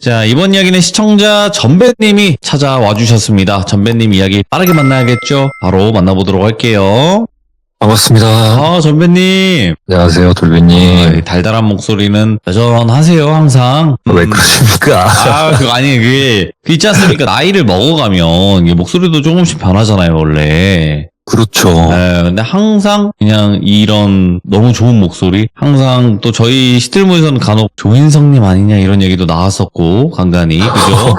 자, 이번 이야기는 시청자 전배님이 찾아와 주셨습니다. 전배님 이야기 빠르게 만나야겠죠? 바로 만나보도록 할게요. 반갑습니다. 아, 전배님. 안녕하세요, 돌비님. 달달한 목소리는 여전하세요, 항상. 왜 그러십니까? 그거 아니, 그게 있지 않습니까? 나이를 먹어가면 이게 목소리도 조금씩 변하잖아요, 원래. 그렇죠. 근데 항상 그냥 이런 너무 좋은 목소리, 항상 또 저희 시들모에서는 간혹 조인성님 아니냐 이런 얘기도 나왔었고, 간간히, 그죠?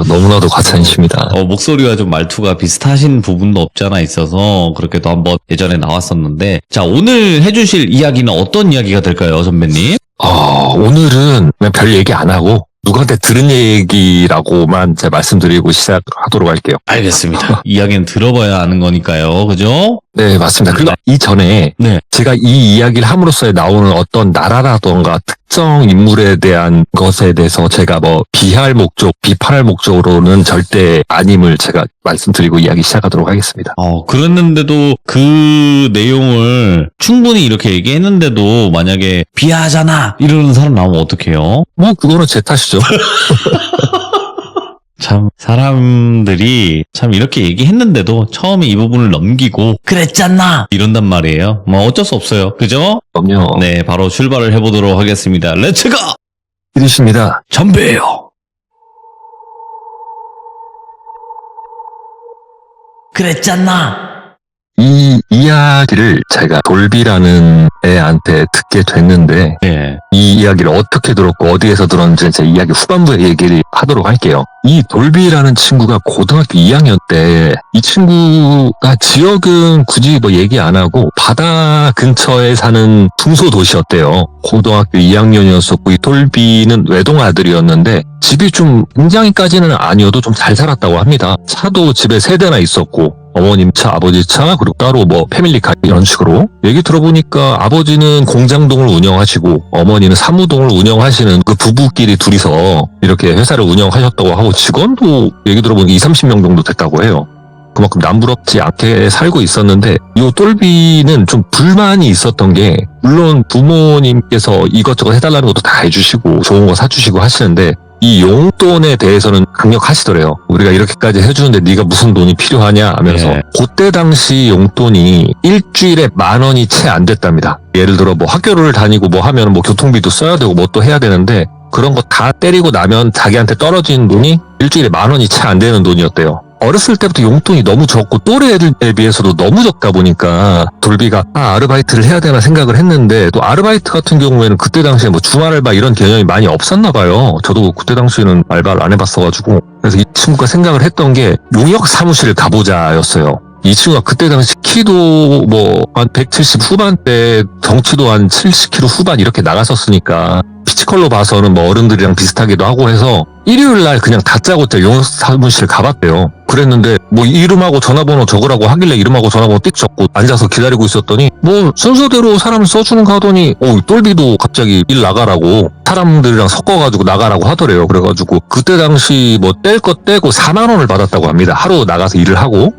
너무나도 과찬이십니다. 목소리와 좀 말투가 비슷하신 부분도 없지 않아 있어서 그렇게도 한번 예전에 나왔었는데, 자, 오늘 해주실 이야기는 어떤 이야기가 될까요, 선배님? 오늘은 그냥 별 얘기 안 하고, 누구한테 들은 얘기라고만 제가 말씀드리고 시작하도록 할게요. 알겠습니다. 이야기는 들어봐야 아는 거니까요, 그죠? 네, 맞습니다. 그리고 이전에 네. 제가 이 이야기를 함으로써 나오는 어떤 나라라던가 특정 인물에 대한 것에 대해서 제가 비하할 목적, 비판할 목적으로는 절대 아님을 제가 말씀드리고 이야기 시작하도록 하겠습니다. 그랬는데도 그 내용을 충분히 이렇게 얘기했는데도 만약에 비하하잖아! 이러는 사람 나오면 어떡해요? 그거는 제 탓이죠. 참 사람들이 참 이렇게 얘기했는데도 처음에 이 부분을 넘기고 그랬잖아 이런단 말이에요. 어쩔 수 없어요. 그죠? 그럼요. 네, 바로 출발을 해보도록 하겠습니다. 렛츠고! 이르십니다. 전배예요. 그랬잖아. 이 이야기를 제가 돌비라는 애한테 듣게 됐는데 네. 이 이야기를 어떻게 들었고 어디에서 들었는지 제 이야기 후반부에 얘기를 하도록 할게요. 이 돌비라는 친구가 고등학교 2학년 때 이 친구가 지역은 굳이 얘기 안 하고 바다 근처에 사는 중소도시였대요. 고등학교 2학년이었었고 이 돌비는 외동 아들이었는데 집이 좀 굉장히까지는 아니어도 좀 잘 살았다고 합니다. 차도 집에 3대나 있었고 어머님 차, 아버지 차, 그리고 따로 패밀리카 이런 식으로. 얘기 들어보니까 아버지는 공장동을 운영하시고 어머니는 사무동을 운영하시는 그 부부끼리 둘이서 이렇게 회사를 운영하셨다고 하고 직원도 얘기 들어보니까 20-30명 정도 됐다고 해요. 그만큼 남부럽지 않게 살고 있었는데 이 똘비는 좀 불만이 있었던 게 물론 부모님께서 이것저것 해달라는 것도 다 해주시고 좋은 거 사주시고 하시는데 이 용돈에 대해서는 강력하시더래요. 우리가 이렇게까지 해주는데 네가 무슨 돈이 필요하냐 하면서 네. 그때 당시 용돈이 일주일에 10,000원이 채 안 됐답니다. 예를 들어 학교를 다니고 하면 교통비도 써야 되고 또 해야 되는데 그런 거 다 때리고 나면 자기한테 떨어지는 돈이 일주일에 10,000원이 채 안 되는 돈이었대요. 어렸을 때부터 용돈이 너무 적고 또래 애들에 비해서도 너무 적다 보니까 돌비가 아르바이트를 해야 되나 생각을 했는데 또 아르바이트 같은 경우에는 그때 당시에 주말 알바 이런 개념이 많이 없었나 봐요. 저도 그때 당시에는 알바를 안 해봤어가지고 그래서 이 친구가 생각을 했던 게 용역 사무실을 가보자였어요. 이 친구가 그때 당시 키도 한 170 후반대, 덩치도 한 70kg 후반 이렇게 나갔었으니까 피지컬로 봐서는 어른들이랑 비슷하기도 하고 해서 일요일 날 그냥 다짜고짜 용역 사무실 가봤대요. 그랬는데 이름하고 전화번호 적으라고 하길래 이름하고 전화번호 띡 적고 앉아서 기다리고 있었더니 순서대로 사람을 써주는가 하더니 똘비도 갑자기 일 나가라고 사람들이랑 섞어가지고 나가라고 하더래요. 그래가지고 그때 당시 뗄 거 떼고 40,000원을 받았다고 합니다. 하루 나가서 일을 하고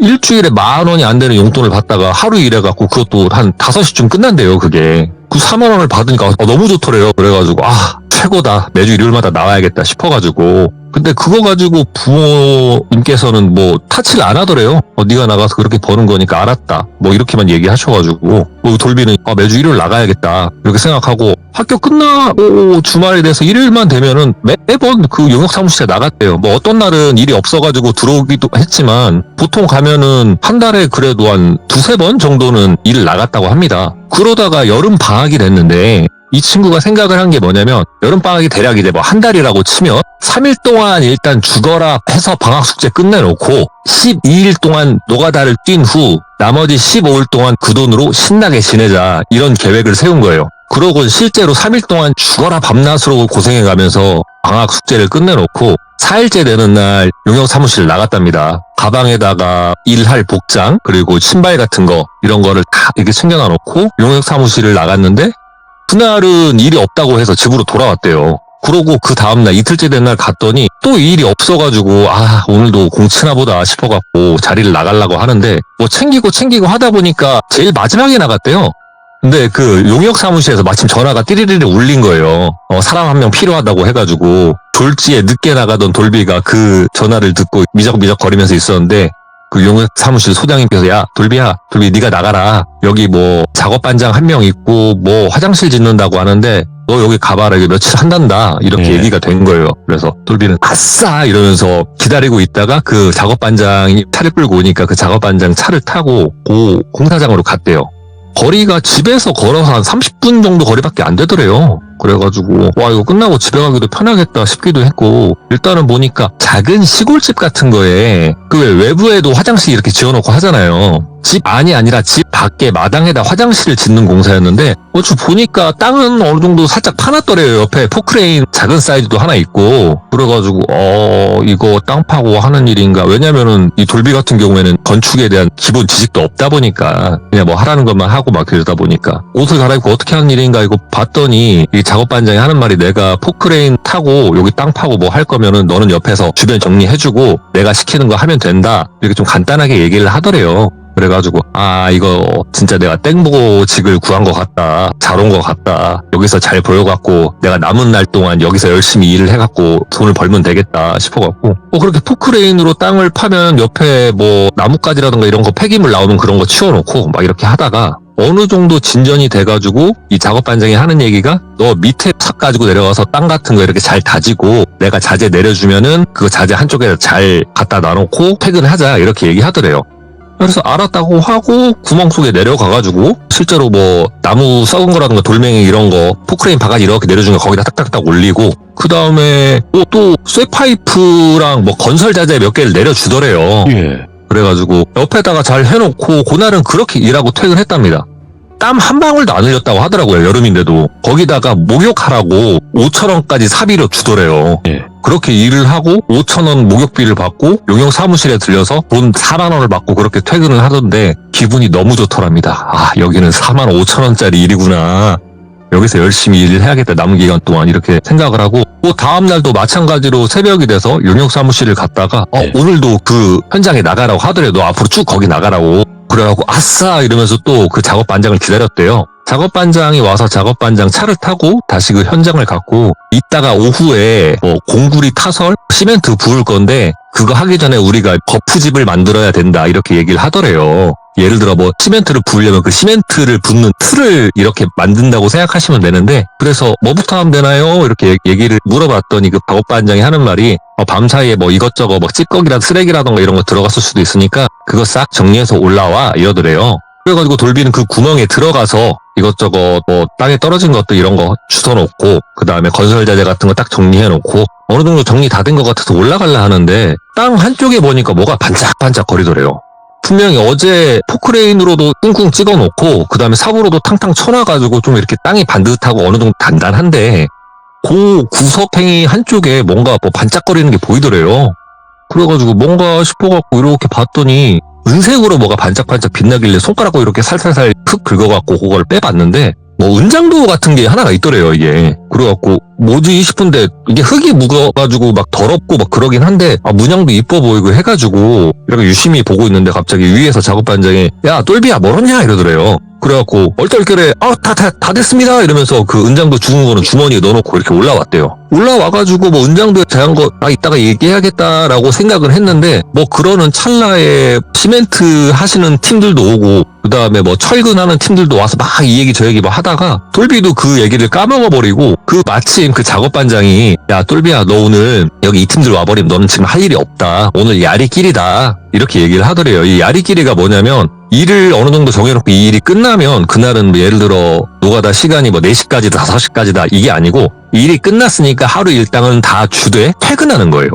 일주일에 10,000원이 안 되는 용돈을 받다가 하루 일해갖고 그것도 한 5시쯤 끝난대요. 그게 그 40,000원을 받으니까 너무 좋더래요. 그래가지고 최고다. 매주 일요일마다 나와야겠다 싶어가지고 근데 그거 가지고 부모님께서는 타치를 안 하더래요. 네가 나가서 그렇게 버는 거니까 알았다. 이렇게만 얘기하셔가지고 돌비는 매주 일요일 나가야겠다 이렇게 생각하고 학교 끝나고 주말에 돼서 일요일만 되면은 매번 그 용역 사무실에 나갔대요. 어떤 날은 일이 없어가지고 들어오기도 했지만 보통 가면은 한 달에 그래도 한 2-3번 정도는 일을 나갔다고 합니다. 그러다가 여름 방학이 됐는데 이 친구가 생각을 한 게 뭐냐면 여름방학이 대략 이제 한 달이라고 치면 3일 동안 일단 죽어라 해서 방학 숙제 끝내놓고 12일 동안 노가다를 뛴 후 나머지 15일 동안 그 돈으로 신나게 지내자 이런 계획을 세운 거예요. 그러고 실제로 3일 동안 죽어라 밤낮으로 고생해가면서 방학 숙제를 끝내놓고 4일째 되는 날 용역 사무실 나갔답니다. 가방에다가 일할 복장 그리고 신발 같은 거 이런 거를 다 이렇게 챙겨놔놓고 용역 사무실을 나갔는데 그날은 일이 없다고 해서 집으로 돌아왔대요. 그러고 그 다음날 이틀째 된 날 갔더니 또 일이 없어가지고 오늘도 공치나 보다 싶어갖고 자리를 나가려고 하는데 챙기고 하다 보니까 제일 마지막에 나갔대요. 근데 그 용역 사무실에서 마침 전화가 띠리리리 울린 거예요. 사람 한 명 필요하다고 해가지고 졸지에 늦게 나가던 돌비가 그 전화를 듣고 미적미적 거리면서 있었는데 그 용역 사무실 소장님께서 야 돌비 네가 나가라. 여기 뭐 작업반장 한 명 있고 뭐 화장실 짓는다고 하는데 너 여기 가봐라. 이거 며칠 한단다. 이렇게 네. 얘기가 된 거예요. 그래서 돌비는 아싸 이러면서 기다리고 있다가 그 작업반장이 차를 끌고 오니까 그 작업반장 차를 타고 그 공사장으로 갔대요. 거리가 집에서 걸어서 한 30분 정도 거리밖에 안 되더래요. 그래가지고 와 이거 끝나고 집에 가기도 편하겠다 싶기도 했고 일단은 보니까 작은 시골집 같은 거에 그 왜 외부에도 화장실 이렇게 지어놓고 하잖아요. 집 안이 아니라 집 밖에 마당에다 화장실을 짓는 공사였는데 어쭈 보니까 땅은 어느 정도 살짝 파놨더래요. 옆에 포크레인 작은 사이즈도 하나 있고 그래가지고 이거 땅 파고 하는 일인가. 왜냐면은 이 돌비 같은 경우에는 건축에 대한 기본 지식도 없다 보니까 그냥 뭐 하라는 것만 하고 막 그러다 보니까 옷을 갈아입고 어떻게 하는 일인가 이거 봤더니 이 작업반장이 하는 말이 내가 포크레인 타고 여기 땅 파고 뭐 할 거면은 너는 옆에서 주변 정리해주고 내가 시키는 거 하면 된다. 이렇게 좀 간단하게 얘기를 하더래요. 그래가지고 이거 진짜 내가 땡보직을 구한 것 같다. 잘 온 것 같다. 여기서 잘 보여갖고 내가 남은 날 동안 여기서 열심히 일을 해갖고 돈을 벌면 되겠다 싶어갖고 그렇게 포크레인으로 땅을 파면 옆에 뭐 나뭇가지라든가 이런 거 폐기물 나오면 그런 거 치워놓고 막 이렇게 하다가 어느 정도 진전이 돼가지고 이 작업반장이 하는 얘기가 너 밑에 탁 가지고 내려가서 땅 같은 거 이렇게 잘 다지고 내가 자재 내려주면은 그 자재 한쪽에 잘 갖다 놔놓고 퇴근하자 이렇게 얘기하더래요. 그래서 알았다고 하고 구멍 속에 내려가가지고 실제로 뭐 나무 썩은 거라든가 돌멩이 이런 거 포크레인 바가지 이렇게 내려준 거 거기다 딱딱딱 올리고 그 다음에 또 쇠파이프랑 뭐 건설 자재 몇 개를 내려주더래요. 예. 그래가지고 옆에다가 잘 해놓고 그날은 그렇게 일하고 퇴근했답니다. 땀 한 방울도 안 흘렸다고 하더라고요. 여름인데도. 거기다가 목욕하라고 5,000원까지 사비로 주더래요. 예. 그렇게 일을 하고 5,000원 목욕비를 받고 용역 사무실에 들려서 돈 4만 원을 받고 그렇게 퇴근을 하던데 기분이 너무 좋더랍니다. 여기는 4만 5천 원짜리 일이구나. 여기서 열심히 일을 해야겠다. 남은 기간 동안 이렇게 생각을 하고 다음날도 마찬가지로 새벽이 돼서 용역 사무실을 갔다가 네. 오늘도 그 현장에 나가라고 하더래도 앞으로 쭉 거기 나가라고. 그래갖고 아싸 이러면서 또 그 작업반장을 기다렸대요. 작업반장이 와서 작업반장 차를 타고 다시 그 현장을 갔고 이따가 오후에 공구리 타설 시멘트 부을 건데 그거 하기 전에 우리가 거푸집을 만들어야 된다 이렇게 얘기를 하더래요. 예를 들어 뭐 시멘트를 부으려면 그 시멘트를 붓는 틀을 이렇게 만든다고 생각하시면 되는데 그래서 뭐부터 하면 되나요? 이렇게 얘기를 물어봤더니 그 작업반장이 하는 말이 밤사이에 뭐 이것저것 뭐 찌꺼기라 쓰레기라던가 이런 거 들어갔을 수도 있으니까 그거 싹 정리해서 올라와 이러더래요. 그래가지고 돌비는 그 구멍에 들어가서 이것저것 뭐 땅에 떨어진 것도 이런 거 주워놓고 그 다음에 건설 자재 같은 거 딱 정리해놓고 어느 정도 정리 다 된 것 같아서 올라가려 하는데 땅 한쪽에 보니까 뭐가 반짝반짝 거리더래요. 분명히 어제 포크레인으로도 꿍꿍 찍어놓고 그 다음에 삽으로도 탕탕 쳐놔가지고 좀 이렇게 땅이 반듯하고 어느 정도 단단한데 그 구석탱이 한쪽에 뭔가 뭐 반짝거리는 게 보이더래요. 그래가지고 뭔가 싶어갖고 이렇게 봤더니 은색으로 뭐가 반짝반짝 빛나길래 손가락으로 이렇게 살살살 푹 긁어갖고 그걸 빼봤는데 뭐 은장도 같은 게 하나가 있더래요 이게. 그래갖고 뭐지 싶은데 이게 흙이 묵어가지고 막 더럽고 막 그러긴 한데 문양도 이뻐 보이고 해가지고 이렇게 유심히 보고 있는데 갑자기 위에서 작업반장이 야 똘비야 멀었냐 이러더래요. 그래갖고 얼떨결에 다 됐습니다 이러면서 그 은장도 죽은 거는 주머니에 넣어놓고 이렇게 올라왔대요. 올라와가지고 뭐 은장도에 대한 거 이따가 얘기해야겠다라고 생각을 했는데 뭐 그러는 찰나에 시멘트 하시는 팀들도 오고 그 다음에 뭐 철근하는 팀들도 와서 막 이 얘기 저 얘기 막 하다가 똘비도 그 얘기를 까먹어버리고 그 마침 그 작업반장이 야 똘비야 너 오늘 여기 이 팀들 와버리면 너는 지금 할 일이 없다. 오늘 야리끼리다. 이렇게 얘기를 하더래요. 이 야리끼리가 뭐냐면 일을 어느 정도 정해놓고 이 일이 끝나면 그날은 뭐 예를 들어 노가다 시간이 뭐 4시까지다 5시까지다 이게 아니고 일이 끝났으니까 하루 일당은 다 주되 퇴근하는 거예요.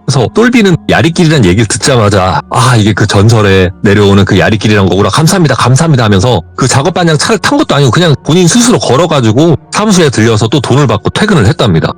그래서 똘비는 야리끼리란 얘기를 듣자마자 이게 그 전설에 내려오는 그 야리끼리란 거구나 감사합니다 하면서 그 작업반장 차를 탄 것도 아니고 그냥 본인 스스로 걸어가지고 사무실에 들려서 또 돈을 받고 퇴근을 했답니다.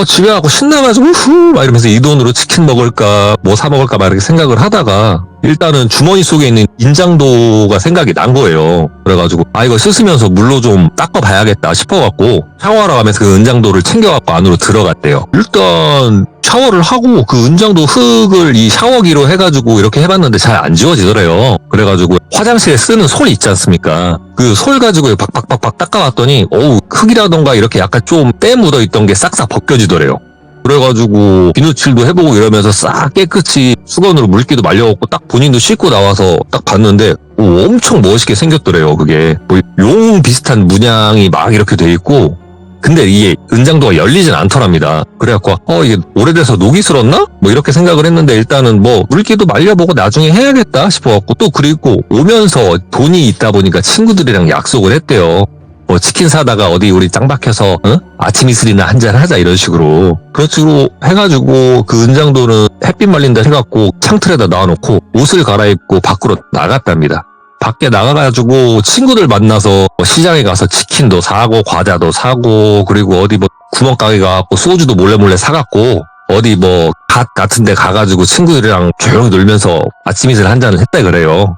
집에 가고 신나가지고 막 이러면서 이 돈으로 치킨 먹을까 뭐 사 먹을까 막 이렇게 생각을 하다가 일단은 주머니 속에 있는 인장도가 생각이 난 거예요. 그래가지고 이거 씻으면서 물로 좀 닦아봐야겠다 싶어갖고 샤워하러 가면서 그 은장도를 챙겨갖고 안으로 들어갔대요. 일단 샤워를 하고 그 은장도 흙을 이 샤워기로 해가지고 이렇게 해봤는데 잘 안 지워지더래요. 그래가지고 화장실에 쓰는 솔 있지 않습니까? 그 솔 가지고 박박박박 닦아봤더니 흙이라던가 이렇게 약간 좀 때 묻어있던 게 싹싹 벗겨지더래요. 그래가지고 비누칠도 해보고 이러면서 싹 깨끗이 수건으로 물기도 말려갖고 딱 본인도 씻고 나와서 딱 봤는데 엄청 멋있게 생겼더래요. 그게 뭐 용 비슷한 문양이 막 이렇게 돼 있고 근데 이게 은장도가 열리진 않더랍니다. 그래갖고 이게 오래돼서 녹이 슬었나? 뭐 이렇게 생각을 했는데 일단은 뭐 물기도 말려보고 나중에 해야겠다 싶어갖고 또 그리고 오면서 돈이 있다 보니까 친구들이랑 약속을 했대요. 뭐 치킨 사다가 어디 우리 짱 박혀서 아침 이슬이나 한잔 하자 이런 식으로 그런 식으로 해가지고 그 은장도는 햇빛 말린다 해갖고 창틀에다 놔놓고 옷을 갈아입고 밖으로 나갔답니다. 밖에 나가가지고 친구들 만나서 시장에 가서 치킨도 사고 과자도 사고 그리고 어디 뭐 구멍가게 가갖고 소주도 몰래 사갖고 어디 뭐 갓 같은 데 가가지고 친구들이랑 조용히 놀면서 아침 이슬 한잔을 했다 그래요.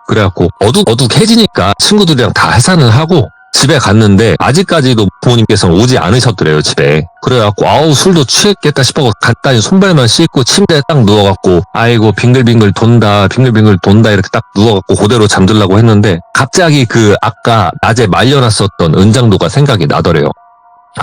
그래갖고 어둑해지니까 친구들이랑 다 해산을 하고 집에 갔는데 아직까지도 부모님께서는 오지 않으셨더래요 집에. 그래갖고 술도 취했겠다 싶어서 간단히 손발만 씻고 침대에 딱 누워갖고 아이고 빙글빙글 돈다 이렇게 딱 누워갖고 그대로 잠들라고 했는데 갑자기 그 아까 낮에 말려놨었던 은장도가 생각이 나더래요.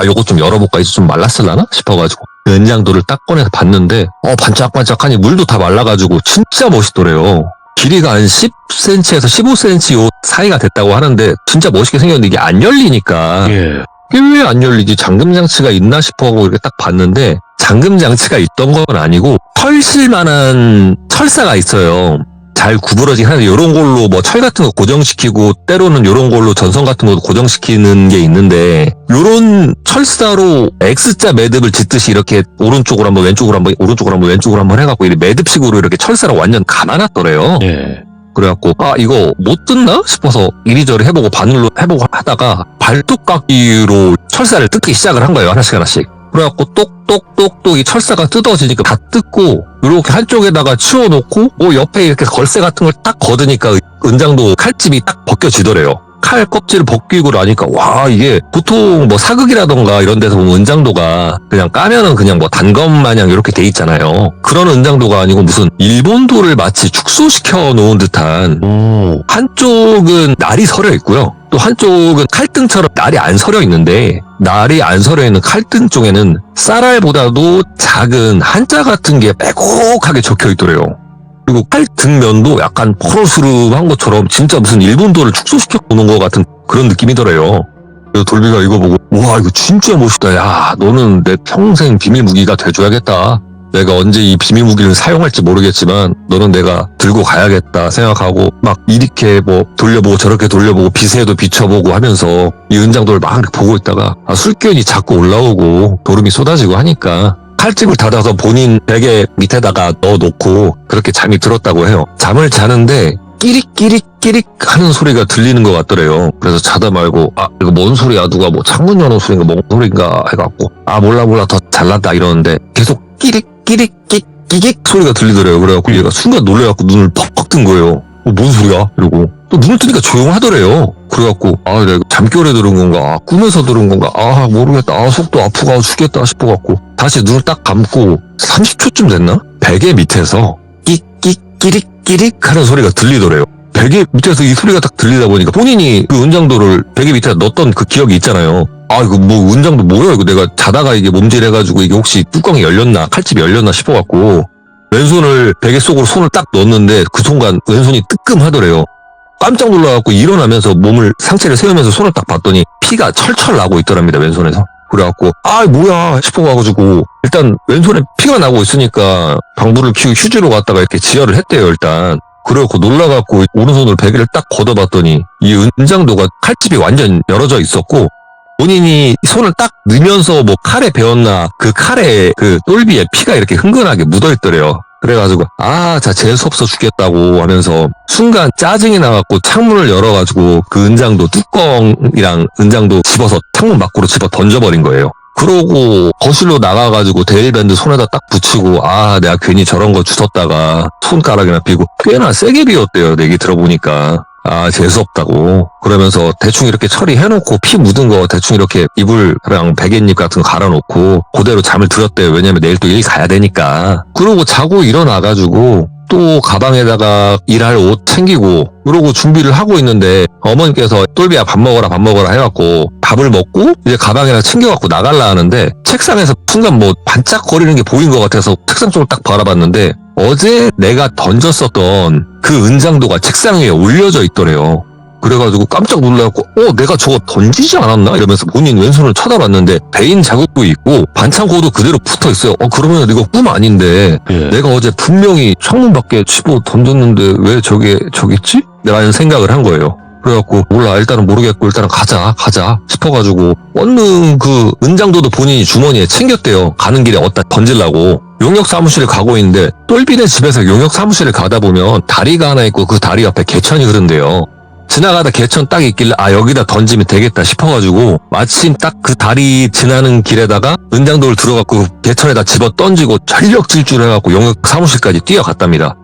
요거 좀 열어볼까 이제 좀 말랐을라나 싶어가지고 그 은장도를 딱 꺼내서 봤는데 반짝반짝하니 물도 다 말라가지고 진짜 멋있더래요. 길이가 한 10cm에서 15cm 요 사이가 됐다고 하는데 진짜 멋있게 생겼는데 이게 안 열리니까 이게 왜 안 열리지? 잠금장치가 있나 싶어하고 이렇게 딱 봤는데 잠금장치가 있던 건 아니고 털실만한 철사가 있어요. 잘 구부러지긴 하는데 요런 걸로 뭐 철 같은 거 고정시키고 때로는 요런 걸로 전선 같은 것도 고정시키는 게 있는데 요런 철사로 X자 매듭을 짓듯이 이렇게 오른쪽으로 한번 왼쪽으로 한번 오른쪽으로 한번 왼쪽으로 한번 해갖고 이렇게 매듭식으로 이렇게 철사를 완전 감아놨더래요. 그래갖고 그래갖고 못 뜯나 싶어서 이리저리 해보고 바늘로 해보고 하다가 발톱깎이로 철사를 뜯기 시작을 한 거예요. 하나씩. 그래갖고 똑똑똑똑 이 철사가 뜯어지니까 다 뜯고 이렇게 한쪽에다가 치워놓고 옆에 이렇게 걸쇠 같은 걸 딱 걷으니까 은장도 칼집이 딱 벗겨지더래요. 칼 껍질을 벗기고 나니까 이게 보통 뭐 사극이라던가 이런 데서 보면 은장도가 그냥 까면은 그냥 뭐 단검 마냥 이렇게 돼 있잖아요. 그런 은장도가 아니고 무슨 일본도를 마치 축소시켜 놓은 듯한 한쪽은 날이 서려 있고요. 또 한쪽은 칼등처럼 날이 안 서려 있는데 날이 안 서려 있는 칼등 쪽에는 쌀알보다도 작은 한자 같은 게 빼곡하게 적혀 있더래요. 그리고 칼등면도 약간 포로스름한 것처럼 진짜 무슨 일본도를 축소시켜 놓는 것 같은 그런 느낌이더래요. 그래서 돌비가 이거 보고 이거 진짜 멋있다. 야 너는 내 평생 비밀 무기가 돼줘야겠다. 내가 언제 이 비밀 무기를 사용할지 모르겠지만 너는 내가 들고 가야겠다 생각하고 막 이렇게 뭐 돌려보고 저렇게 돌려보고 빛에도 비춰보고 하면서 이 은장도를 막 이렇게 보고 있다가 술기운이 자꾸 올라오고 도름이 쏟아지고 하니까 칼집을 닫아서 본인 베개 밑에다가 넣어놓고 그렇게 잠이 들었다고 해요. 잠을 자는데 끼릭 하는 소리가 들리는 것 같더래요. 그래서 자다 말고 이거 뭔 소리야? 누가 뭐 창문 여는 소리인가 뭔 소리인가 해갖고 몰라 더 잘났다 이러는데 계속 끼릭 소리가 들리더래요. 그래갖고 얘가 순간 놀래갖고 눈을 퍽퍽 뜬 거예요. 뭔 소리야? 이러고 또 눈을 뜨니까 조용하더래요. 그래갖고 내가 잠결에 들은 건가? 꿈에서 들은 건가? 모르겠다. 속도 아프고 죽겠다 싶어갖고 다시 눈을 딱 감고 30초쯤 됐나? 베개 밑에서 끼릭 하는 소리가 들리더래요. 베개 밑에서 이 소리가 딱 들리다 보니까 본인이 그 은장도를 베개 밑에 넣었던 그 기억이 있잖아요. 이거 뭐 은장도 뭐야? 이거 내가 자다가 이게 몸질해가지고 이게 혹시 뚜껑이 열렸나? 칼집이 열렸나 싶어갖고 왼손을 베개 속으로 손을 딱 넣었는데 그 순간 왼손이 뜨끔하더래요. 깜짝 놀라갖고 일어나면서 상체를 세우면서 손을 딱 봤더니 피가 철철 나고 있더랍니다. 왼손에서. 그래갖고 뭐야 싶어가지고 일단 왼손에 피가 나고 있으니까 방부를 키우고 휴지로 갔다가 이렇게 지혈을 했대요. 일단. 그래갖고 놀라갖고 오른손으로 베개를 딱 걷어봤더니 이 은장도가 칼집이 완전 열어져 있었고 본인이 손을 딱 넣으면서 뭐 칼에 베었나 그 칼에 그 똘비에 피가 이렇게 흥건하게 묻어있더래요. 그래가지고 재수없어 죽겠다고 하면서 순간 짜증이 나갖고 창문을 열어가지고 그 은장도 뚜껑이랑 은장도 집어서 창문 밖으로 집어 던져버린 거예요. 그러고 거실로 나가가지고 데일밴드 손에다 딱 붙이고 아 내가 괜히 저런 거 주웠다가 손가락이나 비고 꽤나 세게 비웠대요. 얘기 들어보니까. 아 재수없다고 그러면서 대충 이렇게 처리해놓고 피 묻은 거 대충 이렇게 이불랑 베갯잎 같은 거 갈아놓고 그대로 잠을 들었대요. 왜냐면 내일 또 일 가야 되니까. 그러고 자고 일어나가지고 또 가방에다가 일할 옷 챙기고 그러고 준비를 하고 있는데 어머니께서 똘비야 밥 먹어라 해갖고 밥을 먹고 이제 가방에다 챙겨갖고 나갈라 하는데 책상에서 순간 뭐 반짝거리는 게 보인 것 같아서 책상 쪽을 딱 바라봤는데 어제 내가 던졌었던 그 은장도가 책상 위에 올려져 있더래요. 그래가지고 깜짝 놀라갖고 내가 저거 던지지 않았나? 이러면서 본인 왼손을 쳐다봤는데 베인 자국도 있고 반창고도 그대로 붙어있어요. 그러면 이거 꿈 아닌데 예. 내가 어제 분명히 창문 밖에 집어 던졌는데 왜 저기 있지? 라는 생각을 한 거예요. 그래갖고 몰라 일단은 모르겠고 일단은 가자 싶어가지고 얼른 그 은장도도 본인이 주머니에 챙겼대요. 가는 길에 어디다 던지려고. 용역 사무실에 가고 있는데 똘비네 집에서 용역 사무실에 가다 보면 다리가 하나 있고 그 다리 옆에 개천이 흐른대요. 지나가다 개천 딱 있길래 여기다 던지면 되겠다 싶어가지고 마침 딱 그 다리 지나는 길에다가 은장도를 들어갖고 개천에다 집어 던지고 전력 질주해갖고 용역 사무실까지 뛰어갔답니다.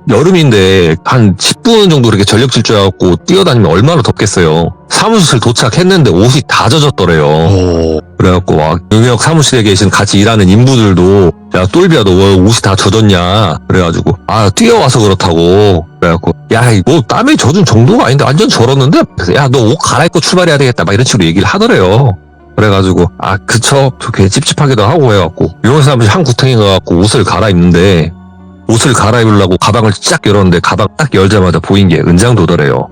여름인데 한 10분 정도 이렇게 전력 질주해갖고 뛰어다니면 얼마나 덥겠어요. 사무실 도착했는데 옷이 다 젖었더래요. 그래갖고 용역 사무실에 계신 같이 일하는 인부들도 야 똘비야 너 왜 옷이 다 젖었냐 그래가지고 뛰어와서 그렇다고 그래갖고 야 뭐 땀이 젖은 정도가 아닌데 완전 절었는데 그래서 야 너 옷 갈아입고 출발해야 되겠다 막 이런 식으로 얘기를 하더래요. 그래가지고 그쵸 괜히 찝찝하기도 하고 해갖고 용역 사무실 한 구탱이 가갖고 옷을 갈아입는데 옷을 갈아입으려고 가방을 쫙 열었는데 가방 딱 열자마자 보인 게 은장도더래요.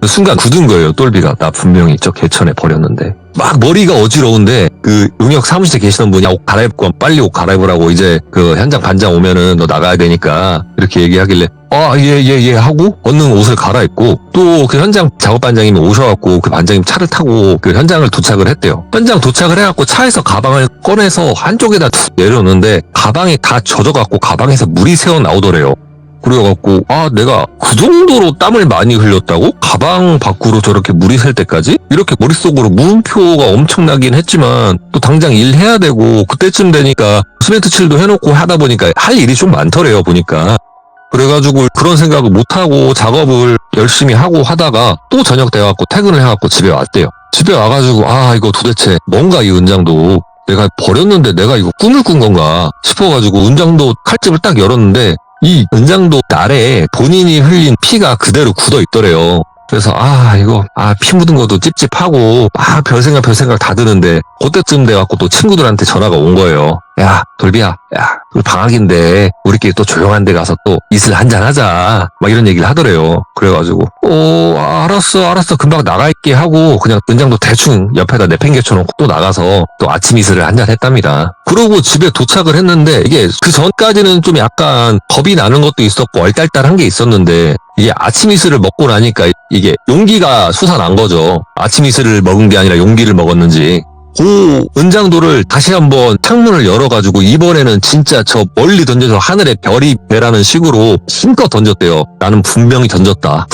순간 굳은 거예요. 똘비가 나 분명히 저 개천에 버렸는데 막 머리가 어지러운데 그 용역 사무실에 계시는 분이 옷 갈아입고 빨리 옷 갈아입으라고 이제 그 현장 반장 오면은 너 나가야 되니까 이렇게 얘기하길래 예 하고 얼른 옷을 갈아입고 또 그 현장 작업 반장님이 오셔갖고 그 반장님 차를 타고 그 현장을 도착을 했대요. 현장 도착을 해갖고 차에서 가방을 꺼내서 한쪽에다 툭 내려놓는데 가방이 다 젖어갖고 가방에서 물이 새어 나오더래요. 그래갖고 내가 그 정도로 땀을 많이 흘렸다고? 가방 밖으로 저렇게 물이 셀 때까지? 이렇게 머릿속으로 물음표가 엄청나긴 했지만 또 당장 일해야 되고 그때쯤 되니까 시멘트 칠도 해놓고 하다 보니까 할 일이 좀 많더래요 보니까. 그래가지고 그런 생각을 못하고 작업을 열심히 하고 하다가 또 저녁 돼갖고 퇴근을 해갖고 집에 왔대요. 집에 와가지고 이거 도대체 뭔가 이 은장도 내가 버렸는데 내가 이거 꿈을 꾼 건가 싶어가지고 은장도 칼집을 딱 열었는데 이 은장도 아래에 본인이 흘린 피가 그대로 굳어 있더래요. 그래서 이거 피 묻은 것도 찝찝하고 별생각 다 드는데 그때쯤 돼갖고 또 친구들한테 전화가 온 거예요. 야 돌비야 방학인데 우리끼리 또 조용한 데 가서 또 이슬 한잔 하자 막 이런 얘기를 하더래요. 그래가지고 알았어 금방 나갈게 하고 그냥 은장도 대충 옆에다 내팽개쳐놓고 또 나가서 또 아침 이슬을 한잔 했답니다. 그러고 집에 도착을 했는데 이게 그 전까지는 좀 약간 겁이 나는 것도 있었고 얼딸딸한 게 있었는데 이게 아침 이슬을 먹고 나니까 이게 용기가 솟아난 거죠. 아침 이슬을 먹은 게 아니라 용기를 먹었는지. 그 은장도를 다시 한번 창문을 열어가지고 이번에는 진짜 저 멀리 던져서 하늘에 별이 배라는 식으로 힘껏 던졌대요. 나는 분명히 던졌다.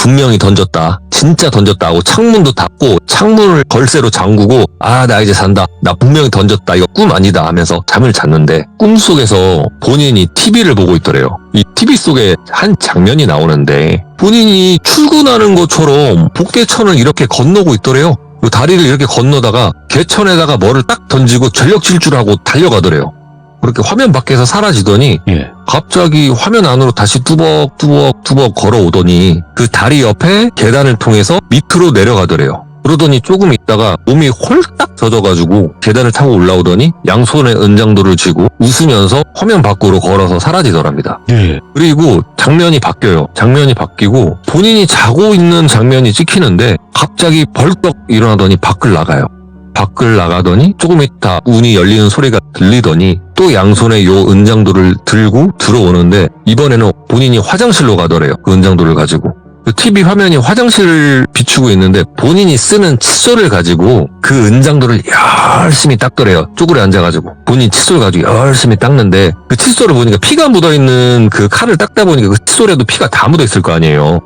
진짜 던졌다 하고 창문도 닫고 창문을 걸쇠로 잠그고 나 이제 산다. 나 분명히 던졌다. 이거 꿈 아니다 하면서 잠을 잤는데 꿈속에서 본인이 TV를 보고 있더래요. 이 TV 속에 한 장면이 나오는데 본인이 출근하는 것처럼 복개천을 이렇게 건너고 있더래요. 다리를 이렇게 건너다가 개천에다가 뭐를 딱 던지고 전력 질주하고 달려가더래요. 그렇게 화면 밖에서 사라지더니 갑자기 화면 안으로 다시 뚜벅 걸어오더니 그 다리 옆에 계단을 통해서 밑으로 내려가더래요. 그러더니 조금 있다가 몸이 홀딱 젖어가지고 계단을 타고 올라오더니 양손에 은장도를 쥐고 웃으면서 화면 밖으로 걸어서 사라지더랍니다. 그리고 장면이 바뀌어요. 장면이 바뀌고 본인이 자고 있는 장면이 찍히는데 갑자기 벌떡 일어나더니 밖을 나가요. 밖을 나가더니 조금 있다 문이 열리는 소리가 들리더니 또 양손에 요 은장도를 들고 들어오는데 이번에는 본인이 화장실로 가더래요. 그 은장도를 가지고. 그 TV 화면이 화장실을 비추고 있는데 본인이 쓰는 칫솔을 가지고 그 은장도를 열심히 닦더래요. 쪼그려 앉아가지고 본인 칫솔 가지고 열심히 닦는데 그 칫솔을 보니까 피가 묻어있는 그 칼을 닦다 보니까 그 칫솔에도 피가 다 묻어있을 거 아니에요.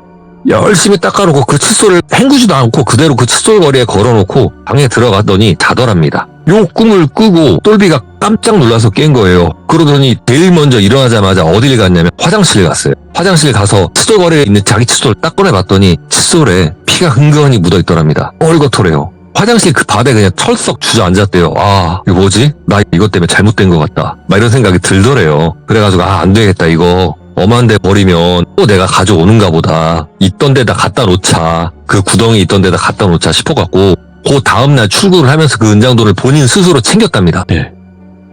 열심히 닦아놓고 그 칫솔을 헹구지도 않고 그대로 그 칫솔거리에 걸어놓고 방에 들어갔더니 다더랍니다. 요 꿈을 꾸고 똘비가 깜짝 놀라서 깬 거예요. 그러더니 제일 먼저 일어나자마자 어딜 갔냐면 화장실 갔어요. 화장실 가서 칫솔거리에 있는 자기 칫솔을 딱 꺼내봤더니 칫솔에 피가 흥건히 묻어있더랍니다. 얼거토래요. 화장실 그 바닥에 그냥 철썩 주저앉았대요. 아, 이거 뭐지? 나 이것 때문에 잘못된 것 같다. 막 이런 생각이 들더래요. 그래가지고 안 되겠다 이거. 엄한 데 버리면 또 내가 가져오는가 보다. 있던 데다 갖다 놓자. 그 구덩이 있던 데다 갖다 놓자 싶어갖고 그 다음날 출근을 하면서 그 은장도를 본인 스스로 챙겼답니다. 네.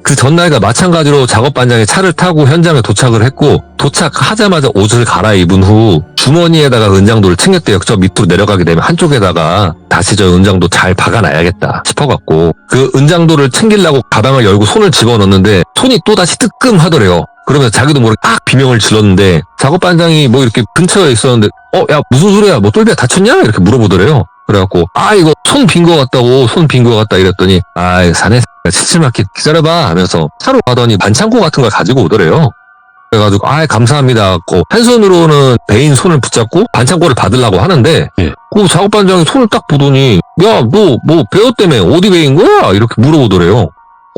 그 전날과 마찬가지로 작업반장이 차를 타고 현장에 도착을 했고 도착하자마자 옷을 갈아입은 후 주머니에다가 은장도를 챙겼대요. 저 밑으로 내려가게 되면 한쪽에다가 다시 저 은장도 잘 박아놔야겠다 싶어갖고 그 은장도를 챙기려고 가방을 열고 손을 집어넣는데 손이 또다시 뜨끔하더래요. 그러면서 자기도 모르게 딱 비명을 질렀는데 작업반장이 뭐 이렇게 근처에 있었는데 야 무슨 소리야 뭐 똘비야 다쳤냐? 이렇게 물어보더래요. 그래갖고 이거 손 빈 거 같다고 손 빈 거 같다 이랬더니 사내 칠칠맞게 기다려봐 하면서 차로 가더니 반창고 같은 걸 가지고 오더래요. 그래가지고 감사합니다 하고 한 손으로는 배인 손을 붙잡고 반창고를 받으려고 하는데 예. 그 작업반장이 손을 딱 보더니 야 너 뭐 배어 때문에 어디 배인 거야? 이렇게 물어보더래요.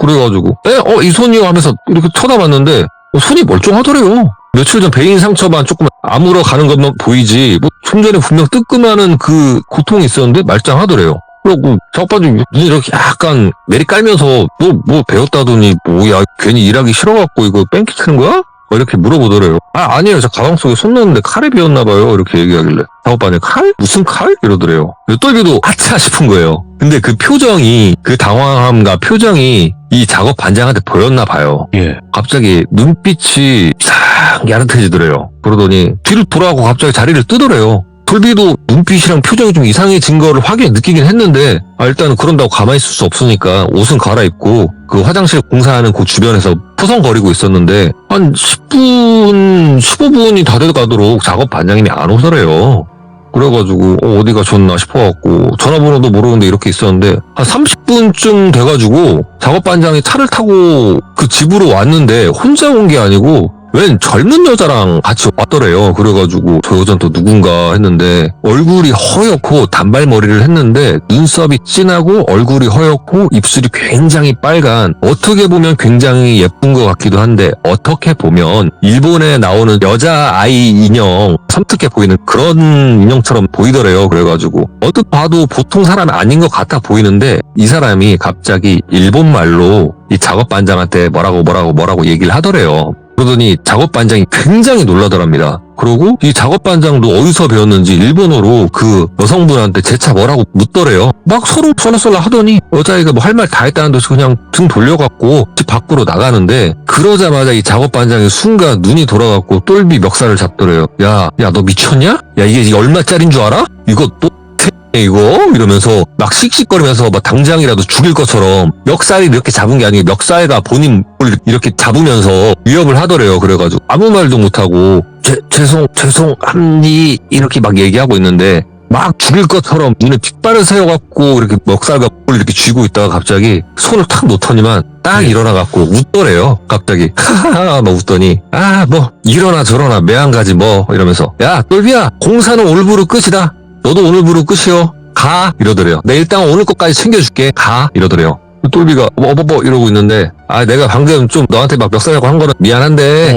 그래가지고 이 손이요 하면서 이렇게 쳐다봤는데 손이 멀쩡하더래요. 며칠 전 배인 상처만 조금 아물어 가는 것만 보이지 뭐 좀 전에 분명 뜨끔하는 그 고통이 있었는데 말짱하더래요. 그리고 작업반장이 눈이 이렇게 약간 내리깔면서 뭐 배웠다더니 뭐야 괜히 일하기 싫어갖고 이거 뺑키 치는 거야? 이렇게 물어보더래요. 아니에요. 저 가방 속에 손 넣었는데 칼에 비었나봐요. 이렇게 얘기하길래 작업반장이 칼? 무슨 칼? 이러더래요. 똘비도 아차 싶은 거예요. 근데 그 표정이 그 당황함과 표정이 이 작업반장한테 보였나 봐요. 예. 갑자기 눈빛이 싹 야릇해지더래요. 그러더니 뒤를 돌아가고 갑자기 자리를 뜨더래요. 똘비도 눈빛이랑 표정이 좀 이상해진 거를 확연히 느끼긴 했는데 일단은 그런다고 가만히 있을 수 없으니까 옷은 갈아입고 그 화장실 공사하는 그 주변에서 푸성거리고 있었는데 한 10분, 15분이 다 돼가도록 작업 반장님이 안 오더래요. 그래가지고 어디 가셨나 싶어갖고 전화번호도 모르는데 이렇게 있었는데 한 30분쯤 돼가지고 작업 반장이 차를 타고 그 집으로 왔는데 혼자 온 게 아니고 웬 젊은 여자랑 같이 왔더래요. 그래가지고 저 여자는 또 누군가 했는데 얼굴이 허옇고 단발머리를 했는데 눈썹이 진하고 얼굴이 허옇고 입술이 굉장히 빨간 어떻게 보면 굉장히 예쁜 것 같기도 한데 어떻게 보면 일본에 나오는 여자아이 인형 섬뜩해 보이는 그런 인형처럼 보이더래요. 그래가지고 어떻게 봐도 보통 사람이 아닌 것 같아 보이는데 이 사람이 갑자기 일본말로 이 작업반장한테 뭐라고 얘기를 하더래요. 그러더니 작업반장이 굉장히 놀라더랍니다. 그러고 이 작업반장도 어디서 배웠는지 일본어로 그 여성분한테 제 차 뭐라고 묻더래요. 막 서로 썰렁썰렁 하더니 여자애가 뭐 할 말 다 했다는 듯이 그냥 등 돌려갖고 집 밖으로 나가는데 그러자마자 이 작업반장이 순간 눈이 돌아갖고 똘비 멱살을 잡더래요. 야 너 미쳤냐? 야 이게 얼마짜린 줄 알아? 이거 또 이거 이러면서 막 씩씩거리면서 막 당장이라도 죽일 것처럼 멱살이 이렇게 잡은 게 아니고 멱살가 본인 을 이렇게 잡으면서 위협을 하더래요. 그래가지고 아무 말도 못하고 죄송합니 이렇게 막 얘기하고 있는데 막 죽일 것처럼 눈에 핏발을 세워갖고 이렇게 멱살과 뿔 이렇게 쥐고 있다가 갑자기 손을 탁 놓더니만 딱 일어나갖고 웃더래요. 갑자기 하하하 막 웃더니 뭐 이러나 저러나 매한가지 뭐 이러면서 야 똘비야 공사는 오늘부로 끝이다. 너도 오늘부로 끝이요. 가 이러더래요. 내 일당 오늘 것까지 챙겨줄게. 가 이러더래요. 똘비가 이러고 있는데 내가 방금 좀 너한테 막 멱살하고 한 거는 미안한데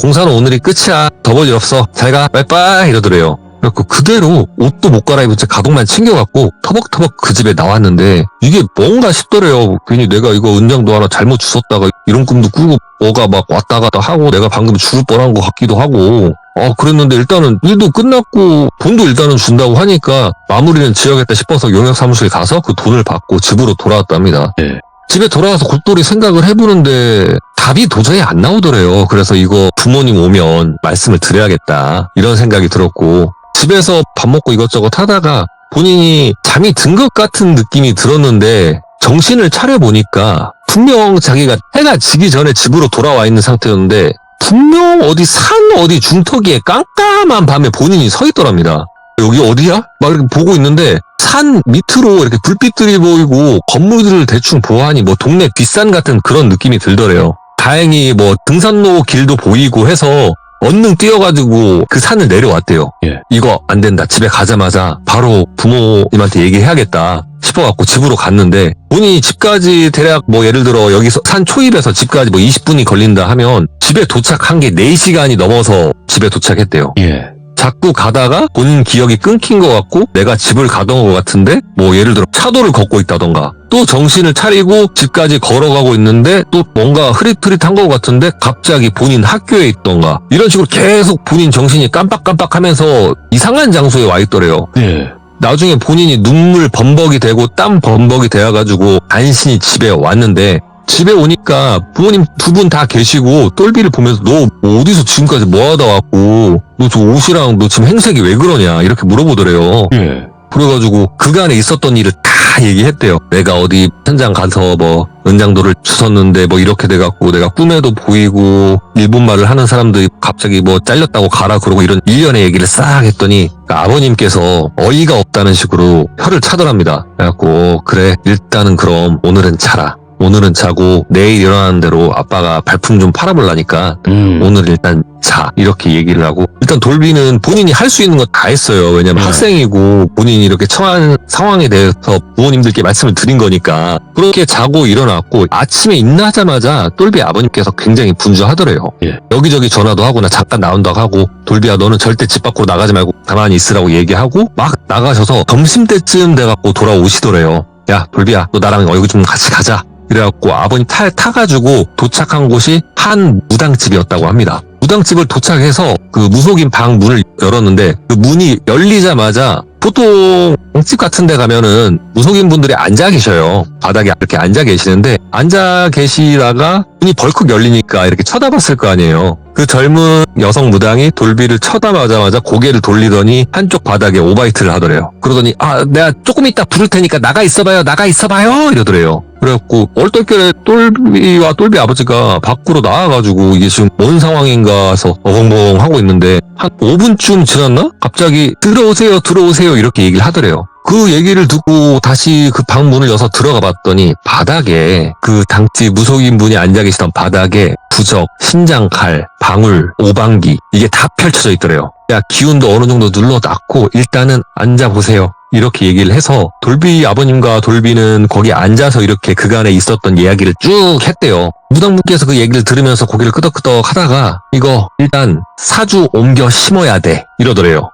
공사는 오늘이 끝이야. 더 볼 일 없어. 잘 가. 빠이빠이 이러더래요. 그래갖고 그대로 옷도 못 갈아입은 채 가방만 챙겨갖고 터벅터벅 그 집에 나왔는데 이게 뭔가 싶더래요. 괜히 내가 이거 은장도 하나 잘못 주웠다가 이런 꿈도 꾸고 뭐가 막 왔다 갔다 하고 내가 방금 죽을 뻔한 것 같기도 하고 그랬는데 일단은 일도 끝났고 돈도 일단은 준다고 하니까 마무리는 지어야겠다 싶어서 용역사무실 가서 그 돈을 받고 집으로 돌아왔답니다. 네. 집에 돌아와서 골똘히 생각을 해보는데 답이 도저히 안 나오더래요. 그래서 이거 부모님 오면 말씀을 드려야겠다 이런 생각이 들었고 집에서 밥 먹고 이것저것 하다가 본인이 잠이 든 것 같은 느낌이 들었는데 정신을 차려보니까 분명 자기가 해가 지기 전에 집으로 돌아와 있는 상태였는데 분명 어디 산 어디 중턱에 깜깜한 밤에 본인이 서 있더랍니다. 여기 어디야? 막 이렇게 보고 있는데 산 밑으로 이렇게 불빛들이 보이고 건물들을 대충 보아하니 뭐 동네 뒷산 같은 그런 느낌이 들더래요. 다행히 뭐 등산로 길도 보이고 해서 언능 뛰어가지고 그 산을 내려왔대요. 예. 이거 안 된다. 집에 가자마자 바로 부모님한테 얘기해야겠다 싶어갖고 집으로 갔는데 본인이 집까지 대략 뭐 예를 들어 여기서 산 초입에서 집까지 뭐 20분이 걸린다 하면 집에 도착한 게 4시간이 넘어서 집에 도착했대요. 예. 자꾸 가다가 본인 기억이 끊긴 것 같고 내가 집을 가던 것 같은데 뭐 예를 들어 차도를 걷고 있다던가 또 정신을 차리고 집까지 걸어가고 있는데 또 뭔가 흐릿흐릿한 것 같은데 갑자기 본인 학교에 있던가 이런 식으로 계속 본인 정신이 깜빡깜빡하면서 이상한 장소에 와 있더래요. 예. 나중에 본인이 눈물 범벅이 되고 땀 범벅이 되어가지고 간신히 집에 왔는데 집에 오니까 부모님 2분 다 계시고 똘비를 보면서 너 어디서 지금까지 뭐 하다 왔고 너 저 옷이랑 너 지금 행색이 왜 그러냐 이렇게 물어보더래요. 예. 그래가지고 그간에 있었던 일을 다 얘기했대요. 내가 어디 현장 가서 뭐 은장도를 주웠는데 뭐 이렇게 돼갖고 내가 꿈에도 보이고 일본말을 하는 사람들이 갑자기 뭐 잘렸다고 가라 그러고 이런 일련의 얘기를 싹 했더니 그러니까 아버님께서 어이가 없다는 식으로 혀를 차더랍니다. 그래갖고 그래 일단은 그럼 오늘은 자라. 오늘은 자고 내일 일어나는 대로 아빠가 발품 좀 팔아볼라니까 오늘 일단 자 이렇게 얘기를 하고 일단 돌비는 본인이 할 수 있는 거 다 했어요. 왜냐면 학생이고 본인이 이렇게 처한 상황에 대해서 부모님들께 말씀을 드린 거니까 그렇게 자고 일어났고 아침에 일어나자마자 돌비 아버님께서 굉장히 분주하더래요. 예. 여기저기 전화도 하고 나 잠깐 나온다고 하고 돌비야 너는 절대 집 밖으로 나가지 말고 가만히 있으라고 얘기하고 막 나가셔서 점심때쯤 돼갖고 돌아오시더래요. 야 돌비야 너 나랑 여기 좀 같이 가자. 그래갖고 아버님 타가지고 도착한 곳이 한 무당집이었다고 합니다. 무당집을 도착해서 그 무속인 방 문을 열었는데 그 문이 열리자마자 보통 집 같은 데 가면은 무속인 분들이 앉아 계셔요. 바닥에 이렇게 앉아 계시는데 앉아 계시다가 문이 벌컥 열리니까 이렇게 쳐다봤을 거 아니에요. 그 젊은 여성 무당이 돌비를 쳐다보자마자 고개를 돌리더니 한쪽 바닥에 오바이트를 하더래요. 그러더니 내가 조금 이따 부를 테니까 나가 있어봐요 이러더래요. 그래갖고 얼떨결에 똘비와 똘비 아버지가 밖으로 나와가지고 이게 지금 뭔 상황인가 해서 어벙벙 하고 있는데 한 5분쯤 지났나? 갑자기 들어오세요 이렇게 얘기를 하더래요. 그 얘기를 듣고 다시 그 방 문을 여서 들어가 봤더니 바닥에 그 당시 무속인 분이 앉아 계시던 바닥에 부적, 신장칼, 방울, 오방기 이게 다 펼쳐져 있더래요. 야 기운도 어느 정도 눌러놨고 일단은 앉아보세요. 이렇게 얘기를 해서 돌비 아버님과 돌비는 거기 앉아서 이렇게 그간에 있었던 이야기를 쭉 했대요. 무당분께서 그 얘기를 들으면서 고개를 끄덕끄덕 하다가 이거 일단 사주 옮겨 심어야 돼 이러더래요.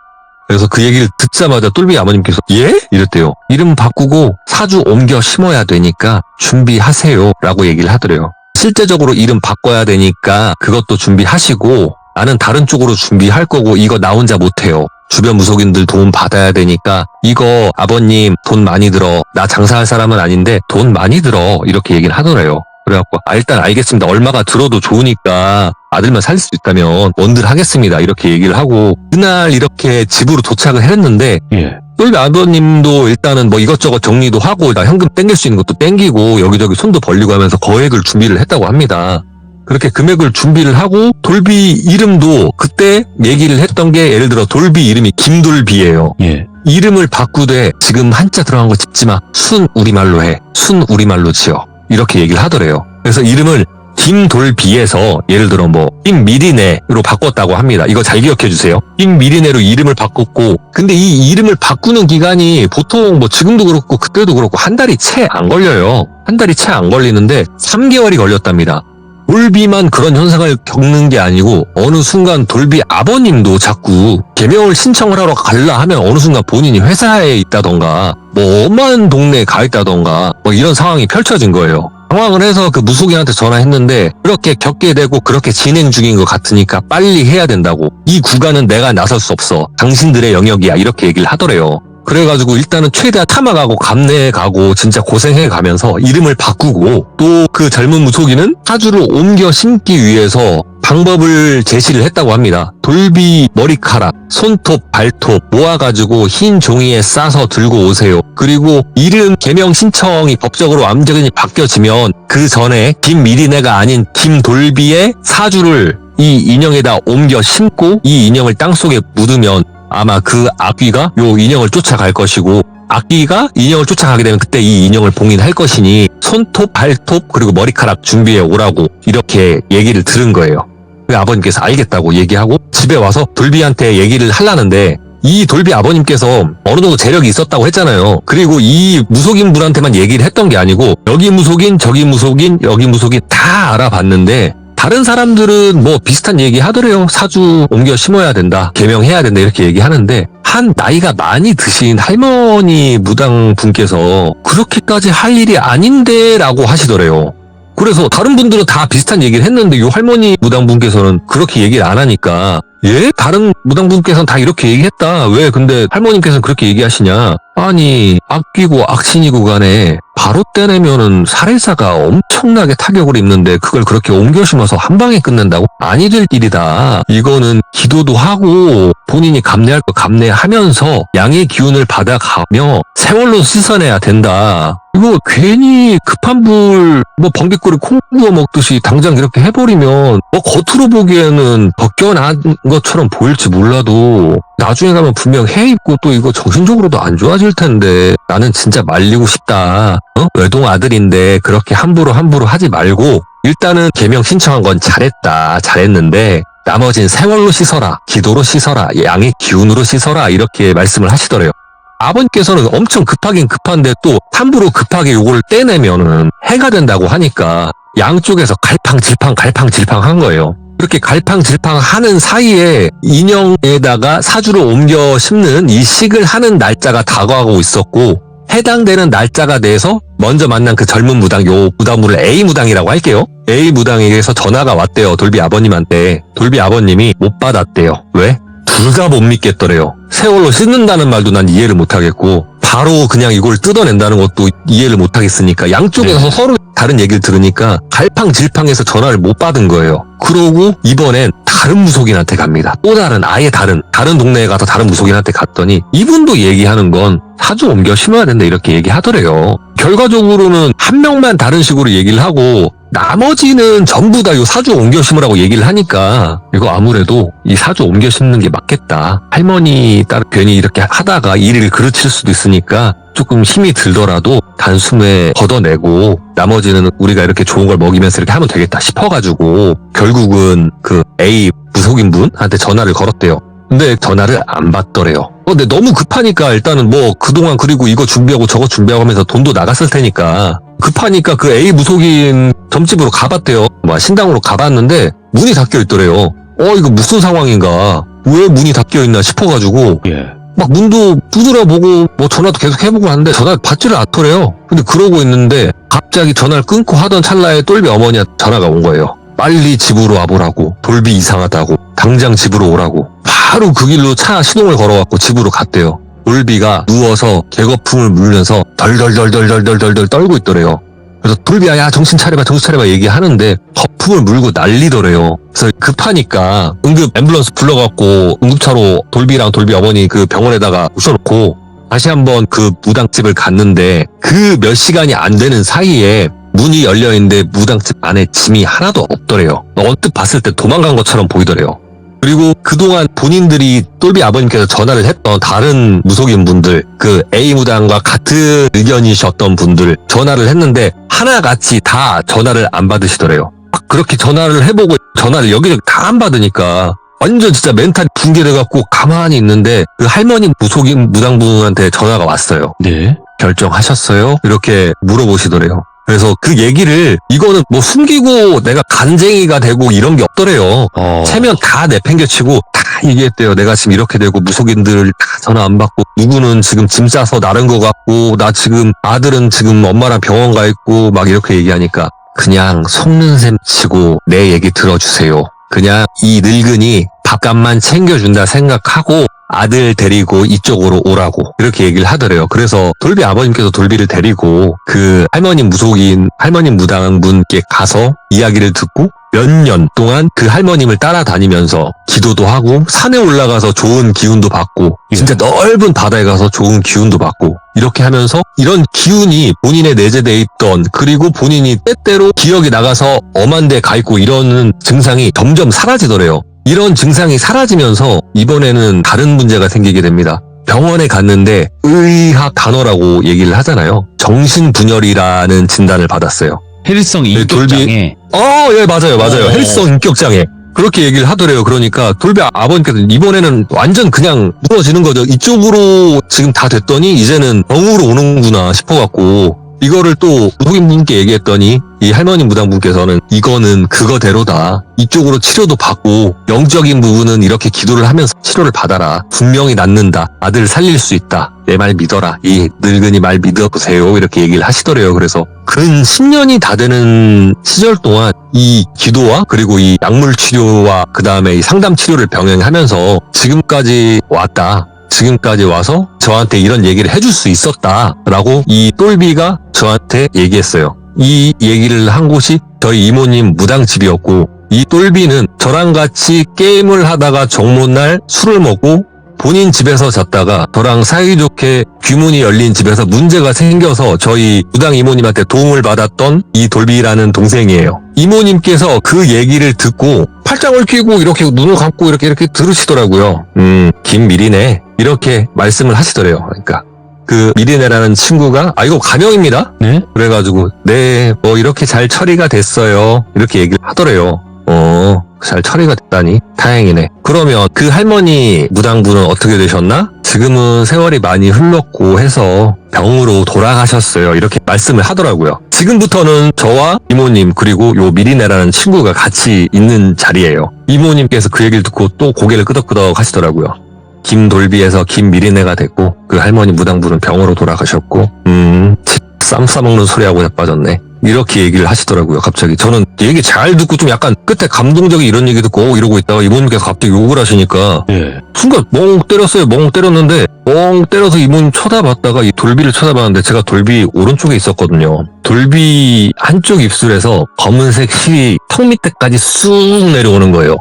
그래서 그 얘기를 듣자마자 똘비 아버님께서 예? 이랬대요. 이름 바꾸고 사주 옮겨 심어야 되니까 준비하세요 라고 얘기를 하더래요. 실제적으로 이름 바꿔야 되니까 그것도 준비하시고 나는 다른 쪽으로 준비할 거고 이거 나 혼자 못해요. 주변 무속인들 도움 받아야 되니까 이거 아버님 돈 많이 들어. 나 장사할 사람은 아닌데 돈 많이 들어. 이렇게 얘기를 하더래요. 그래갖고 일단 알겠습니다. 얼마가 들어도 좋으니까 아들만 살릴 수 있다면 원들 하겠습니다. 이렇게 얘기를 하고 그날 이렇게 집으로 도착을 했는데 예. 똘비 아버님도 일단은 뭐 이것저것 정리도 하고 현금 땡길 수 있는 것도 땡기고 여기저기 손도 벌리고 하면서 거액을 준비를 했다고 합니다. 그렇게 금액을 준비를 하고 돌비 이름도 그때 얘기를 했던 게 예를 들어 돌비 이름이 김돌비예요. 예. 이름을 바꾸되 지금 한자 들어간 거 짓지 마. 순 우리말로 해. 순 우리말로 지어. 이렇게 얘기를 하더래요. 그래서 이름을 김돌비에서 예를 들어 뭐 김미리네로 바꿨다고 합니다. 이거 잘 기억해 주세요. 김미리네로 이름을 바꿨고 근데 이 이름을 바꾸는 기간이 보통 뭐 지금도 그렇고 그때도 그렇고 한 달이 채 안 걸려요. 한 달이 채 안 걸리는데 3개월이 걸렸답니다. 돌비만 그런 현상을 겪는 게 아니고 어느 순간 돌비 아버님도 자꾸 개명을 신청을 하러 갈라 하면 어느 순간 본인이 회사에 있다던가 뭐 엄한 동네에 가 있다던가 뭐 이런 상황이 펼쳐진 거예요. 상황을 해서 그 무속인한테 전화했는데 그렇게 겪게 되고 그렇게 진행 중인 것 같으니까 빨리 해야 된다고. 이 구간은 내가 나설 수 없어. 당신들의 영역이야. 이렇게 얘기를 하더래요. 그래가지고 일단은 최대한 탐하가고 감내해 가고 진짜 고생해 가면서 이름을 바꾸고 또 그 젊은 무속인은 사주를 옮겨 심기 위해서 방법을 제시를 했다고 합니다. 돌비 머리카락, 손톱, 발톱 모아가지고 흰 종이에 싸서 들고 오세요. 그리고 이름 개명 신청이 법적으로 완전히 바뀌어지면 그 전에 김미리네가 아닌 김돌비의 사주를 이 인형에다 옮겨 심고 이 인형을 땅속에 묻으면 아마 그 악귀가 요 인형을 쫓아갈 것이고 악귀가 인형을 쫓아가게 되면 그때 이 인형을 봉인할 것이니 손톱, 발톱 그리고 머리카락 준비해 오라고 이렇게 얘기를 들은 거예요. 아버님께서 알겠다고 얘기하고 집에 와서 돌비한테 얘기를 하려는데 이 돌비 아버님께서 어느 정도 재력이 있었다고 했잖아요. 그리고 이 무속인 분한테만 얘기를 했던 게 아니고 여기 무속인, 저기 무속인, 여기 무속인 다 알아봤는데 다른 사람들은 뭐 비슷한 얘기 하더래요. 사주 옮겨 심어야 된다, 개명해야 된다 이렇게 얘기하는데 한 나이가 많이 드신 할머니 무당 분께서 그렇게까지 할 일이 아닌데 라고 하시더래요. 그래서 다른 분들은 다 비슷한 얘기를 했는데 이 할머니 무당분께서는 그렇게 얘기를 안 하니까 예? 다른 무당분께서는 다 이렇게 얘기했다. 왜 근데 할머님께서는 그렇게 얘기하시냐. 아니 악귀고 악신이고 간에 바로 떼내면은 살해사가 엄청나게 타격을 입는데 그걸 그렇게 옮겨 심어서 한 방에 끝낸다고? 아니 될 일이다. 이거는 기도도 하고 본인이 감내할 거 감내하면서 양의 기운을 받아가며 세월로 씻어내야 된다. 이거 괜히 급한 불 뭐 번개꿀에 콩 구워 먹듯이 당장 이렇게 해버리면 뭐 겉으로 보기에는 벗겨난 것처럼 보일지 몰라도 나중에 가면 분명 해 입고 또 이거 정신적으로도 안 좋아질 텐데 나는 진짜 말리고 싶다. 외동 아들인데 그렇게 함부로 하지 말고 일단은 개명 신청한 건 잘했는데 나머진 세월로 씻어라, 기도로 씻어라, 양의 기운으로 씻어라 이렇게 말씀을 하시더래요. 아버님께서는 엄청 급하긴 급한데 또 함부로 급하게 요걸 떼내면은 해가 된다고 하니까 양쪽에서 갈팡질팡 한 거예요. 그렇게 갈팡질팡 하는 사이에 인형에다가 사주를 옮겨 심는 이 식을 하는 날짜가 다가오고 있었고 해당되는 날짜가 돼서 먼저 만난 그 젊은 무당, 요 무당분을 A 무당이라고 할게요. A 무당에게서 전화가 왔대요. 돌비 아버님한테. 돌비 아버님이 못 받았대요. 왜? 둘 다 못 믿겠더래요. 세월로 씻는다는 말도 난 이해를 못하겠고 바로 그냥 이걸 뜯어낸다는 것도 이해를 못하겠으니까 양쪽에서 서로 다른 얘기를 들으니까 갈팡질팡해서 전화를 못 받은 거예요. 그러고 이번엔 다른 무속인한테 갑니다. 또 아예 다른 동네에 가서 다른 무속인한테 갔더니 이분도 얘기하는 건 사주 옮겨 심어야 된다 이렇게 얘기하더래요. 결과적으로는 한 명만 다른 식으로 얘기를 하고 나머지는 전부 다 요 사주 옮겨 심으라고 얘기를 하니까 이거 아무래도 이 사주 옮겨 심는 게 맞겠다. 할머니 딸 괜히 이렇게 하다가 일을 그르칠 수도 있으니까 조금 힘이 들더라도 단숨에 걷어내고 나머지는 우리가 이렇게 좋은 걸 먹이면서 이렇게 하면 되겠다 싶어가지고 결국은 그 A 무속인 분한테 전화를 걸었대요. 근데 전화를 안 받더래요. 근데 너무 급하니까 일단은 뭐 그동안 그리고 이거 준비하고 저거 준비하고 하면서 돈도 나갔을 테니까 급하니까 그 A 무속인 점집으로 가봤대요. 신당으로 가봤는데 문이 닫혀 있더래요. 이거 무슨 상황인가? 왜 문이 닫혀 있나 싶어가지고 막 문도 두드려 보고 뭐 전화도 계속 해보고 하는데 전화를 받지를 않더래요. 근데 그러고 있는데 갑자기 전화를 끊고 하던 찰나에 똘비 어머니한테 전화가 온 거예요. 빨리 집으로 와보라고. 돌비 이상하다고. 당장 집으로 오라고. 바로 그 길로 차 시동을 걸어갖고 집으로 갔대요. 돌비가 누워서 개거품을 물면서 덜덜덜덜덜덜덜 떨고 있더래요. 그래서 돌비야 야 정신 차려봐 얘기하는데 거품을 물고 난리더래요. 그래서 급하니까 응급 앰뷸런스 불러갖고 응급차로 돌비랑 돌비 어머니 그 병원에다가 모셔놓고 다시 한번 그 무당집을 갔는데 그 몇 시간이 안 되는 사이에 문이 열려있는데 무당집 안에 짐이 하나도 없더래요. 언뜻 봤을 때 도망간 것처럼 보이더래요. 그리고 그동안 본인들이 똘비 아버님께서 전화를 했던 다른 무속인 분들, 그 A 무당과 같은 의견이셨던 분들 전화를 했는데 하나같이 다 전화를 안 받으시더래요. 그렇게 전화를 해보고 전화를 여기저기 다 안 받으니까 완전 진짜 멘탈이 붕괴돼갖고 가만히 있는데 그 할머니 무속인 무당분한테 전화가 왔어요. 네. 결정하셨어요? 이렇게 물어보시더래요. 그래서 그 얘기를 이거는 뭐 숨기고 내가 간쟁이가 되고 이런 게 없더래요. 체면 다 내팽개치고 다 얘기했대요. 내가 지금 이렇게 되고 무속인들 다 전화 안 받고 누구는 지금 짐 싸서 나른 것 같고 나 지금 아들은 지금 엄마랑 병원 가 있고 막 이렇게 얘기하니까 그냥 속는 셈 치고 내 얘기 들어주세요. 그냥 이 늙은이 밥값만 챙겨준다 생각하고 아들 데리고 이쪽으로 오라고 이렇게 얘기를 하더래요. 그래서 돌비 아버님께서 돌비를 데리고 그 할머니 무속인 할머니 무당분께 가서 이야기를 듣고 몇 년 동안 그 할머님을 따라다니면서 기도도 하고 산에 올라가서 좋은 기운도 받고 진짜 넓은 바다에 가서 좋은 기운도 받고 이렇게 하면서 이런 기운이 본인의 내재돼 있던 그리고 본인이 때때로 기억이 나가서 엄한 데 가 있고 이러는 증상이 점점 사라지더래요. 이런 증상이 사라지면서 이번에는 다른 문제가 생기게 됩니다. 병원에 갔는데 의학 단어라고 얘기를 하잖아요. 정신분열이라는 진단을 받았어요. 해리성 인격장애. 예, 맞아요. 해리성 인격장애. 그렇게 얘기를 하더래요. 그러니까 돌비 아버님께서 이번에는 완전 그냥 무너지는 거죠. 이쪽으로 지금 다 됐더니 이제는 병으로 오는구나 싶어갖고 이거를 또 무속인분께 얘기했더니 이 할머니 무당분께서는 이거는 그거대로다. 이쪽으로 치료도 받고 영적인 부분은 이렇게 기도를 하면서 치료를 받아라. 분명히 낫는다. 아들 살릴 수 있다. 내 말 믿어라. 이 늙은이 말 믿어보세요. 이렇게 얘기를 하시더래요. 그래서 근 10년이 다 되는 시절 동안 이 기도와 그리고 이 약물 치료와 그 다음에 이 상담 치료를 병행하면서 지금까지 왔다. 지금까지 와서 저한테 이런 얘기를 해줄 수 있었다라고 이 똘비가 저한테 얘기했어요. 이 얘기를 한 곳이 저희 이모님 무당집이었고 이 똘비는 저랑 같이 게임을 하다가 정모날 술을 먹고 본인 집에서 잤다가 저랑 사이좋게 귀문이 열린 집에서 문제가 생겨서 저희 무당 이모님한테 도움을 받았던 이 돌비라는 동생이에요. 이모님께서 그 얘기를 듣고 팔짱을 끼고 이렇게 눈을 감고 이렇게 들으시더라고요. 김미리네 이렇게 말씀을 하시더래요. 그러니까 그 미리네라는 친구가 이거 가명입니다. 네? 그래가지고 네 뭐 이렇게 잘 처리가 됐어요. 이렇게 얘기를 하더래요. 잘 처리가 됐다니 다행이네. 그러면 그 할머니 무당분은 어떻게 되셨나? 지금은 세월이 많이 흘렀고 해서 병으로 돌아가셨어요. 이렇게 말씀을 하더라고요. 지금부터는 저와 이모님 그리고 요 미리네라는 친구가 같이 있는 자리예요. 이모님께서 그 얘기를 듣고 또 고개를 끄덕끄덕 하시더라고요. 김돌비에서 김미리네가 됐고 그 할머니 무당분은 병으로 돌아가셨고 쌈 싸먹는 소리하고 자빠졌네. 이렇게 얘기를 하시더라고요. 갑자기 저는 얘기 잘 듣고 좀 약간 끝에 감동적인 이런 얘기 듣고 이러고 있다가 이모님께서 갑자기 욕을 하시니까 순간 멍 때렸어요. 멍 때렸는데 멍 때려서 이모님 쳐다봤다가 이 돌비를 쳐다봤는데 제가 돌비 오른쪽에 있었거든요. 돌비 한쪽 입술에서 검은색 실이 턱 밑에까지 쑥 내려오는 거예요.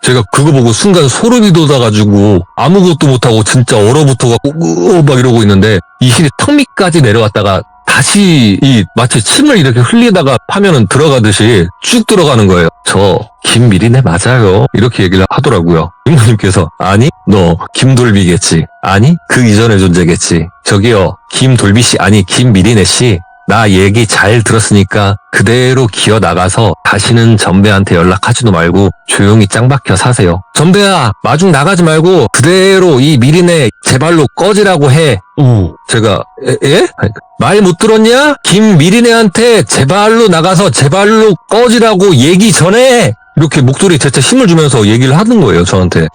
제가 그거 보고 순간 소름이 돋아가지고 아무것도 못하고 진짜 얼어붙어갖고 막 이러고 있는데 이 실이 턱 밑까지 내려왔다가 다시 마치 침을 이렇게 흘리다가 파면은 들어가듯이 쭉 들어가는 거예요. 저 김미리네 맞아요. 이렇게 얘기를 하더라고요. 이모님께서 아니 너 김돌비겠지. 아니 그 이전의 존재겠지. 저기요 김돌비 씨 아니 김미리네 씨. 나 얘기 잘 들었으니까 그대로 기어 나가서 다시는 전배한테 연락하지도 말고 조용히 짱 박혀 사세요. 전배야 마중 나가지 말고 그대로 이 미리네 제발로 꺼지라고 해. 제가 예? 말 못 들었냐? 김미리네한테 제발로 나가서 제발로 꺼지라고 얘기 전에 이렇게 목소리에 진짜 힘을 주면서 얘기를 하는 거예요 저한테.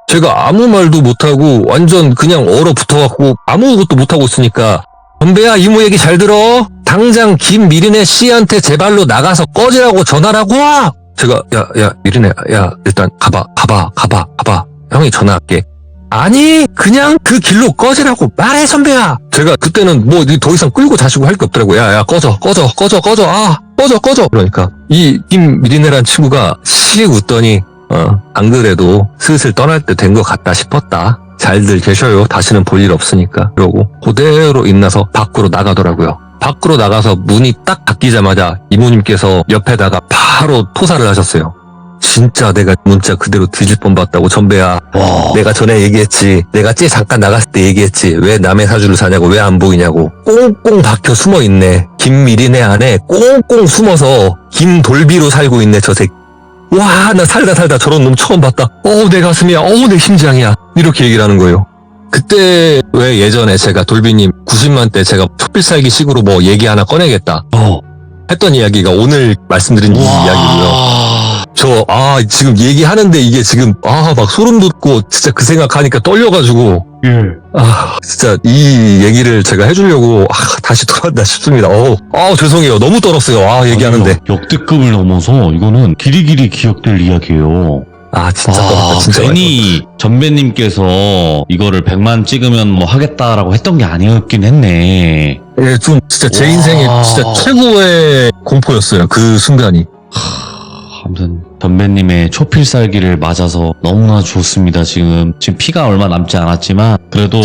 제가 아무 말도 못하고 완전 그냥 얼어붙어갖고 아무것도 못하고 있으니까 전배야 이모 얘기 잘 들어. 당장 김미리네 씨한테 제발로 나가서 꺼지라고 전화라고. 제가 야 미리네 야 일단 가봐. 형이 전화할게. 아니 그냥 그 길로 꺼지라고 말해 선배야. 제가 그때는 뭐 더 이상 끌고 자시고 할 게 없더라고. 야 꺼져 꺼져. 그러니까 이 김미리네라는 친구가 씩 웃더니 안 그래도 슬슬 떠날 때 된 것 같다 싶었다. 잘들 계셔요. 다시는 볼 일 없으니까. 그러고 그대로 인나서 밖으로 나가더라고요. 밖으로 나가서 문이 딱 닫히자마자 이모님께서 옆에다가 바로 토사를 하셨어요. 진짜 내가 문자 그대로 뒤질 뻔 봤다고 전배야. 내가 전에 얘기했지. 내가 쟤 잠깐 나갔을 때 얘기했지. 왜 남의 사주를 사냐고 왜 안 보이냐고. 꽁꽁 박혀 숨어있네. 김미리네 안에 꽁꽁 숨어서 김돌비로 살고 있네 저 새끼. 와, 나 살다 저런 놈 처음 봤다. 내 가슴이야. 내 심장이야. 이렇게 얘기를 하는 거예요. 그때 왜 예전에 제가 돌비님 90만 때 제가 촛불살기 식으로 뭐 얘기 하나 꺼내겠다 했던 이야기가 오늘 말씀드린 이 이야기고요. 저 지금 얘기하는데 이게 지금 막 소름 돋고 진짜 그 생각하니까 떨려가지고 진짜 이 얘기를 제가 해주려고 다시 돌아왔나 싶습니다. 죄송해요. 너무 떨었어요. 얘기하는데. 역대급을 넘어서 이거는 길이길이 기억될 이야기예요. 진짜 떨었다. 진짜 괜히 전배님께서 이거를 100만 찍으면 뭐 하겠다라고 했던 게 아니었긴 했네. 예, 좀 진짜 제 인생의 진짜 최고의 공포였어요. 그 순간이. 아무튼 전배님의 초필살기를 맞아서 너무나 좋습니다. 지금 피가 얼마 남지 않았지만 그래도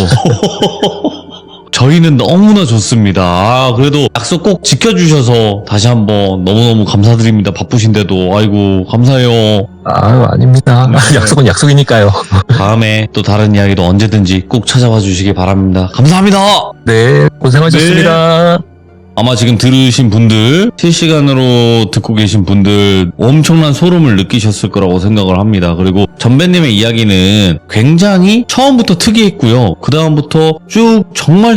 저희는 너무나 좋습니다. 그래도 약속 꼭 지켜주셔서 다시 한번 너무너무 감사드립니다. 바쁘신데도 아이고 감사해요. 아닙니다. 약속은 약속이니까요. 다음에 또 다른 이야기도 언제든지 꼭 찾아와 주시기 바랍니다. 감사합니다. 네, 고생하셨습니다. 네. 아마 지금 들으신 분들, 실시간으로 듣고 계신 분들 엄청난 소름을 느끼셨을 거라고 생각을 합니다. 그리고 전배님의 이야기는 굉장히 처음부터 특이했고요. 그 다음부터 쭉 정말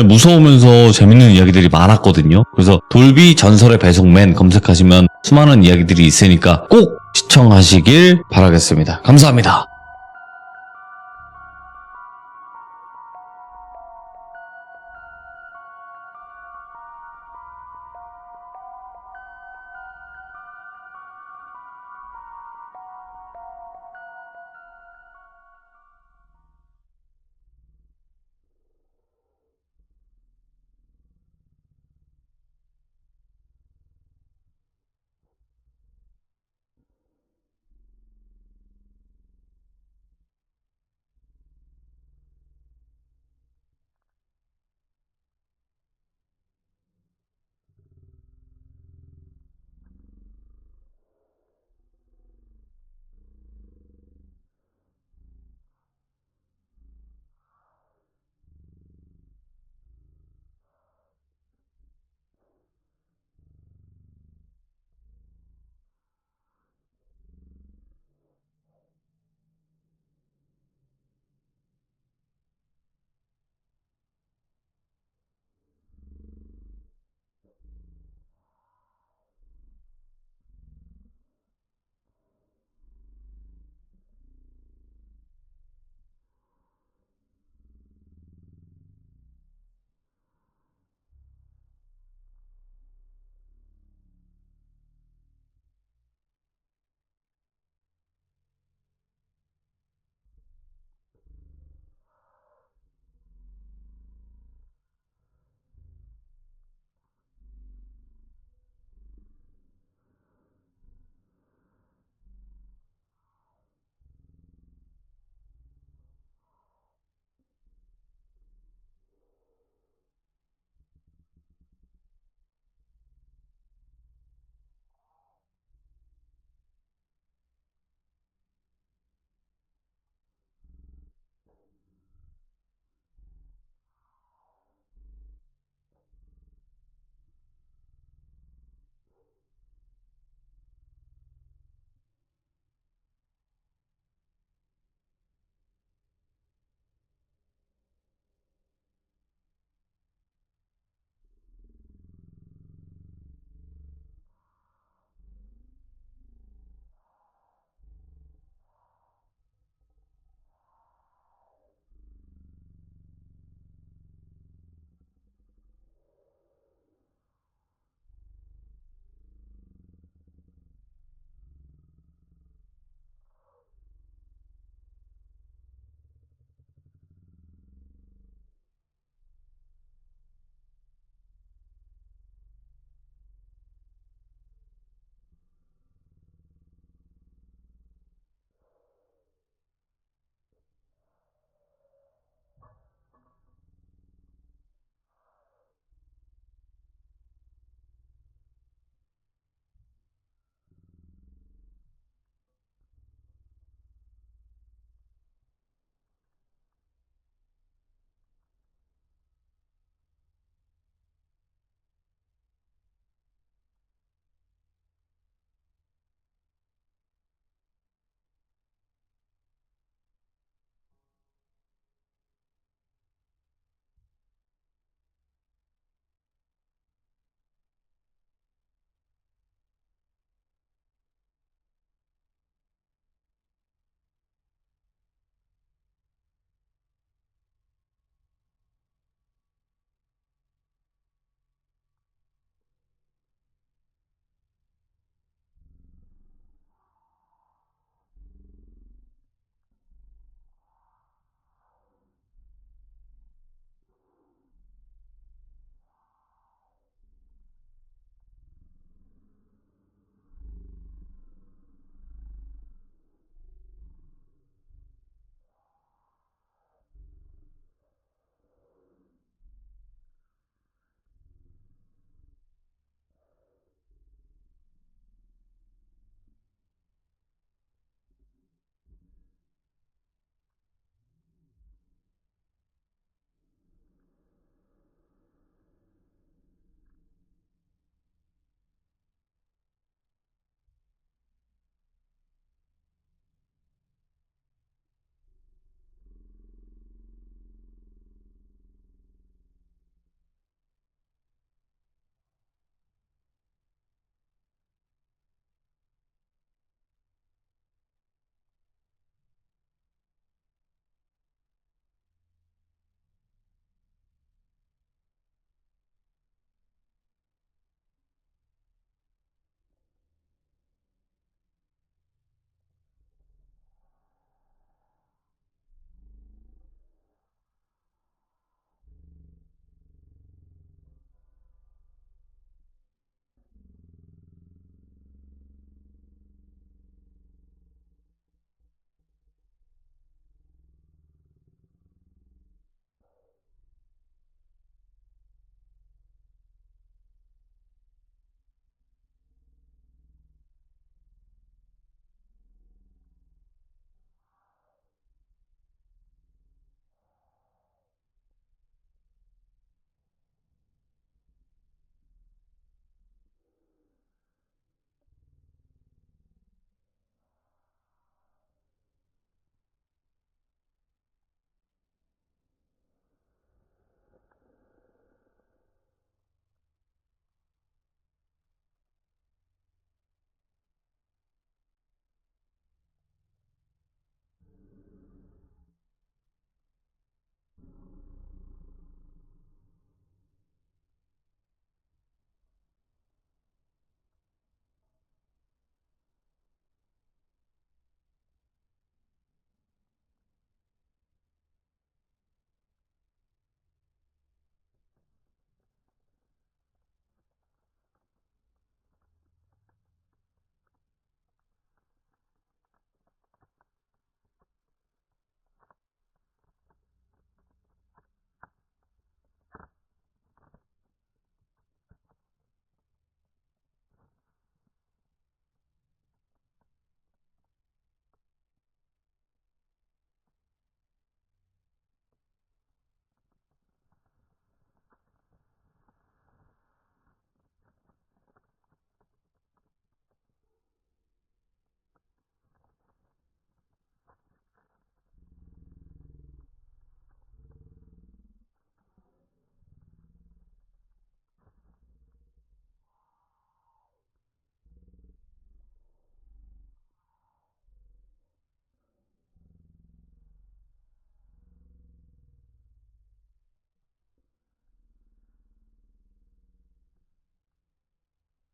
무서우면서 재밌는 이야기들이 많았거든요. 그래서 돌비 전설의 배송맨 검색하시면 수많은 이야기들이 있으니까 꼭 시청하시길 바라겠습니다. 감사합니다.